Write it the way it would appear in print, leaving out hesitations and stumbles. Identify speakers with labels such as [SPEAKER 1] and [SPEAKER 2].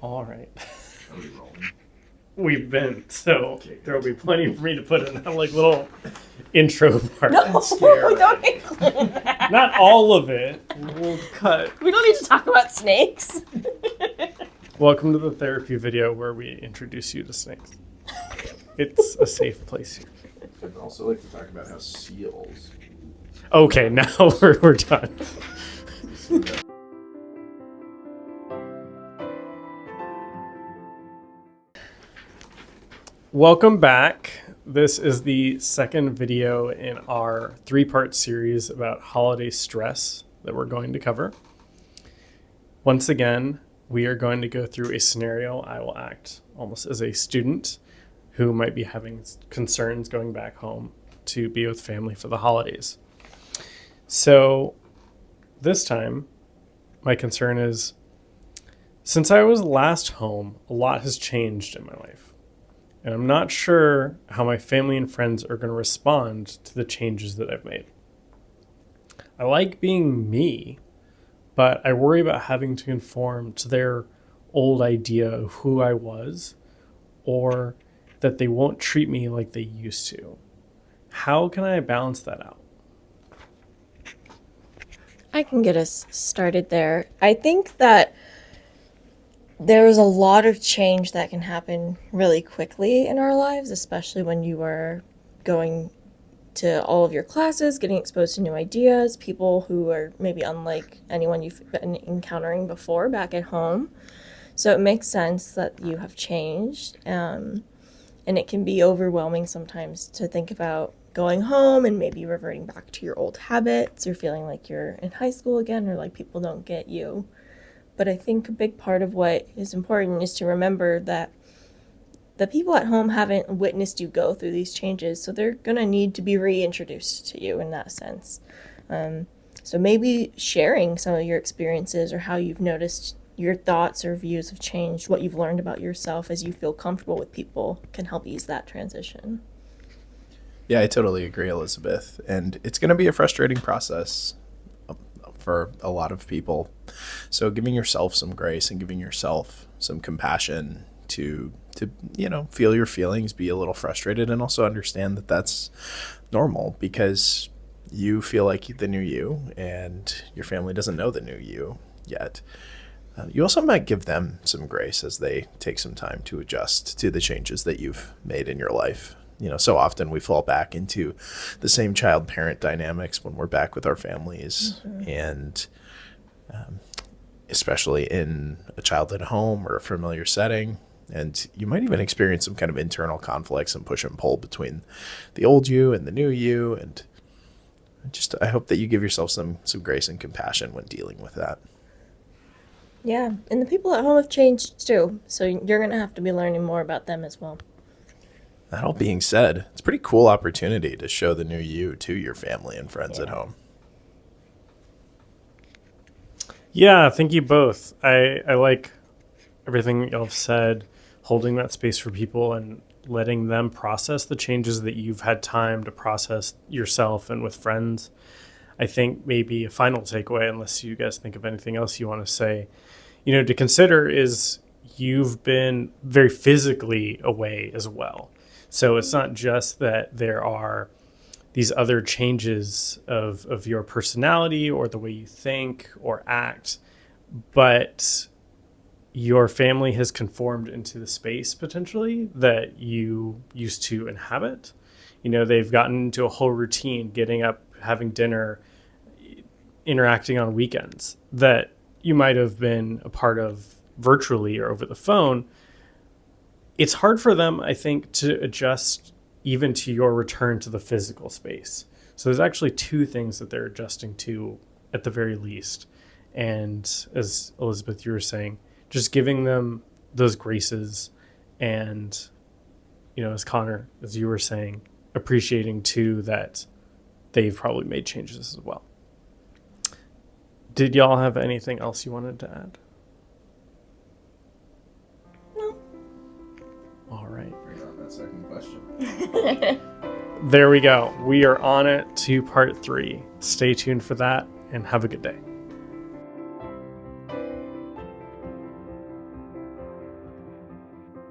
[SPEAKER 1] All right.
[SPEAKER 2] Are we rolling?
[SPEAKER 1] We've been, so
[SPEAKER 2] Okay,
[SPEAKER 1] there will be plenty for me to put in that little intro part.
[SPEAKER 3] No,
[SPEAKER 2] scary.
[SPEAKER 3] don't include that.
[SPEAKER 1] Not all of it. We'll cut.
[SPEAKER 3] We don't need to talk about snakes.
[SPEAKER 1] Welcome to the therapy video where we introduce you to snakes. It's a safe place here.
[SPEAKER 2] I'd also like to talk about how seals.
[SPEAKER 1] Okay, now we're done. Welcome back. This is the second video in our three-part series about holiday stress that we're going to cover. Once again, we are going to go through a scenario. I will act almost as a student who might be having concerns going back home to be with family for the holidays. So this time, my concern is, since I was last home, a lot has changed in my life. And I'm not sure how my family and friends are going to respond to the changes that I've made. I like being me, but I worry about having to conform to their old idea of who I was, or that they won't treat me like they used to. How can I balance that out?
[SPEAKER 3] I can get us started there. I think that there's a lot of change that can happen really quickly in our lives, especially when you are going to all of your classes, getting exposed to new ideas, people who are maybe unlike anyone you've been encountering before back at home. So it makes sense that you have changed. And it can be overwhelming sometimes to think about going home and maybe reverting back to your old habits or feeling like you're in high school again or like people don't get you. But I think a big part of what is important is to remember that the people at home haven't witnessed you go through these changes, so they're going to need to be reintroduced to you in that sense. So maybe sharing some of your experiences or how you've noticed your thoughts or views have changed, what you've learned about yourself as you feel comfortable with people can help ease that transition.
[SPEAKER 4] Yeah, I totally agree, Elizabeth. And it's going to be a frustrating process for a lot of people. So giving yourself some grace and giving yourself some compassion to feel your feelings, be a little frustrated, and also understand that that's normal because you feel like the new you and your family doesn't know the new you yet. You also might give them some grace as they take some time to adjust to the changes that you've made in your life. So often we fall back into the same child-parent dynamics when we're back with our families, and especially in a childhood home or a familiar setting. And you might even experience some kind of internal conflicts and push and pull between the old you and the new you. And I hope that you give yourself some grace and compassion when dealing with that.
[SPEAKER 3] Yeah, and the people at home have changed too, so you're going to have to be learning more about them as well.
[SPEAKER 4] That all being said, it's a pretty cool opportunity to show the new you to your family and friends at home.
[SPEAKER 1] Yeah, thank you both. I like everything y'all have said, holding that space for people and letting them process the changes that you've had time to process yourself and with friends. I think maybe a final takeaway, unless you guys think of anything else you want to say, to consider is you've been very physically away as well. So it's not just that there are these other changes of your personality or the way you think or act, but your family has conformed into the space potentially that you used to inhabit. They've gotten into a whole routine, getting up, having dinner, interacting on weekends that you might have been a part of virtually or over the phone. It's hard for them, I think, to adjust even to your return to the physical space. So there's actually two things that they're adjusting to at the very least. And as Elizabeth, you were saying, just giving them those graces and, as Connor, as you were saying, appreciating too that they've probably made changes as well. Did y'all have anything else you wanted to add?
[SPEAKER 3] No.
[SPEAKER 1] All right.
[SPEAKER 2] Bring on that second question.
[SPEAKER 1] There we go. We are on it to part 3. Stay tuned for that and have a good day.